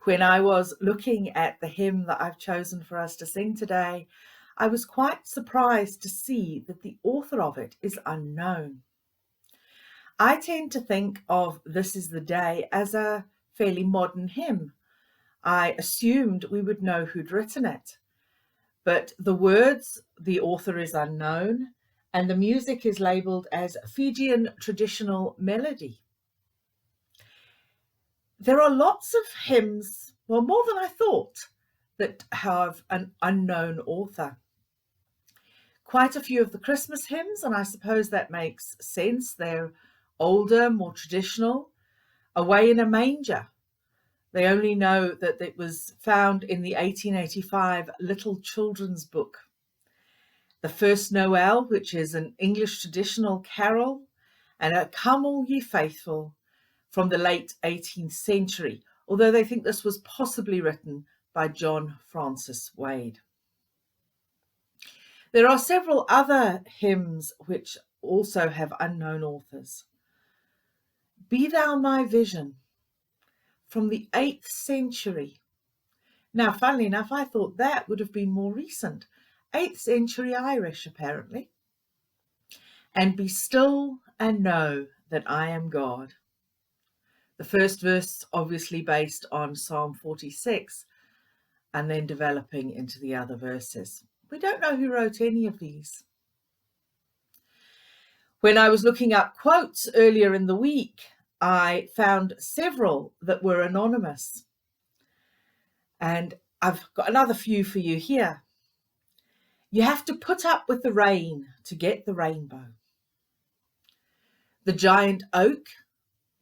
When I was looking at the hymn that I've chosen for us to sing today, I was quite surprised to see that the author of it is unknown. I tend to think of This Is the Day as a fairly modern hymn. I assumed we would know who'd written it, but the words, the author is unknown, and the music is labelled as Fijian traditional melody. There are lots of hymns, well, more than I thought, that have an unknown author. Quite a few of the Christmas hymns, and I suppose that makes sense. They're older, more traditional. Away in a Manger. They only know that it was found in the 1885 Little Children's Book. The First Noel, which is an English traditional carol, and a Come All Ye Faithful from the late 18th century, although they think this was possibly written by John Francis Wade. There are several other hymns which also have unknown authors. Be Thou My Vision, from the 8th century. Now, funnily enough, I thought that would have been more recent. 8th century Irish, apparently. And Be Still and Know That I Am God. The first verse obviously based on Psalm 46 and then developing into the other verses. We don't know who wrote any of these. When I was looking up quotes earlier in the week, I found several that were anonymous. And I've got another few for you here. You have to put up with the rain to get the rainbow. The giant oak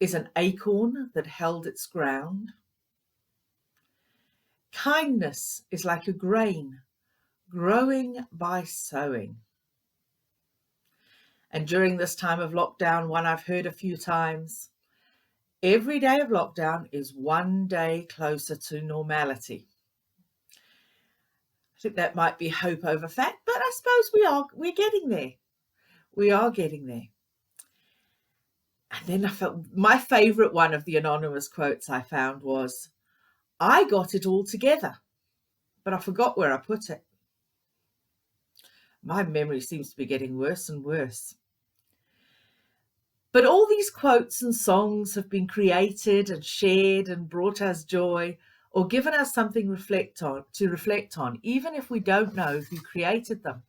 is an acorn that held its ground. Kindness is like a grain growing by sowing. And during this time of lockdown, one I've heard a few times, every day of lockdown is one day closer to normality. I think that might be hope over fact, but I suppose we're getting there. We are getting there. And then I felt my favourite one of the anonymous quotes I found was, I got it all together, but I forgot where I put it. My memory seems to be getting worse and worse. But all these quotes and songs have been created and shared and brought us joy or given us something to reflect on, even if we don't know who created them.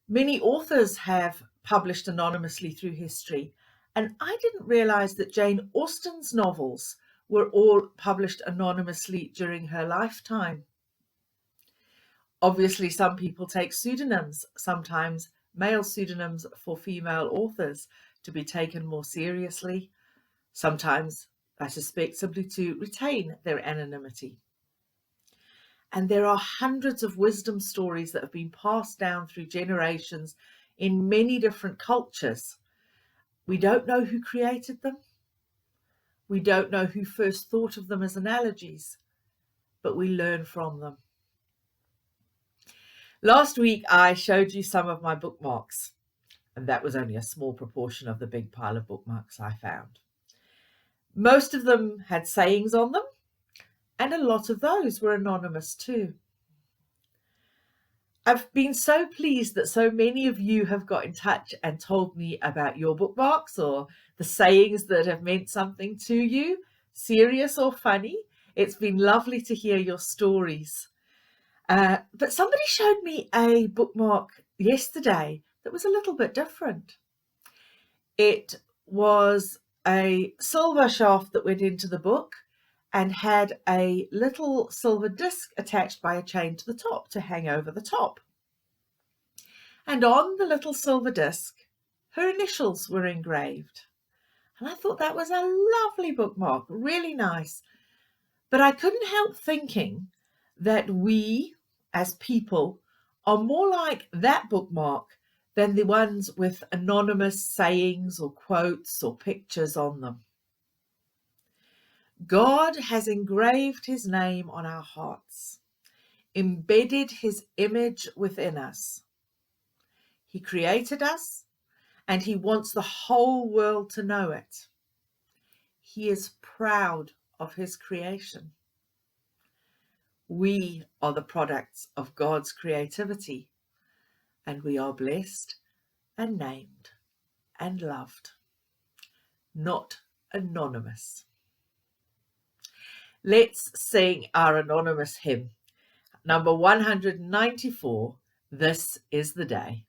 Many authors have published anonymously through history, and I didn't realise that Jane Austen's novels were all published anonymously during her lifetime. Obviously, some people take pseudonyms, sometimes male pseudonyms for female authors, to be taken more seriously. Sometimes, I suspect, simply to retain their anonymity. And there are hundreds of wisdom stories that have been passed down through generations in many different cultures. We don't know who created them. We don't know who first thought of them as analogies, but we learn from them. Last week, I showed you some of my bookmarks, and that was only a small proportion of the big pile of bookmarks I found. Most of them had sayings on them, and a lot of those were anonymous too. I've been so pleased that so many of you have got in touch and told me about your bookmarks or the sayings that have meant something to you, serious or funny. It's been lovely to hear your stories. But somebody showed me a bookmark yesterday that was a little bit different. It was a silver shaft that went into the book and had a little silver disc attached by a chain to the top to hang over the top. And on the little silver disc, her initials were engraved. And I thought that was a lovely bookmark, really nice. But I couldn't help thinking that we, as people, are more like that bookmark than the ones with anonymous sayings or quotes or pictures on them. God has engraved his name on our hearts, embedded his image within us. He created us, and he wants the whole world to know it. He is proud of his creation. We are the products of God's creativity, and we are blessed and named and loved, not anonymous. Let's sing our anonymous hymn, number 194, This is the Day.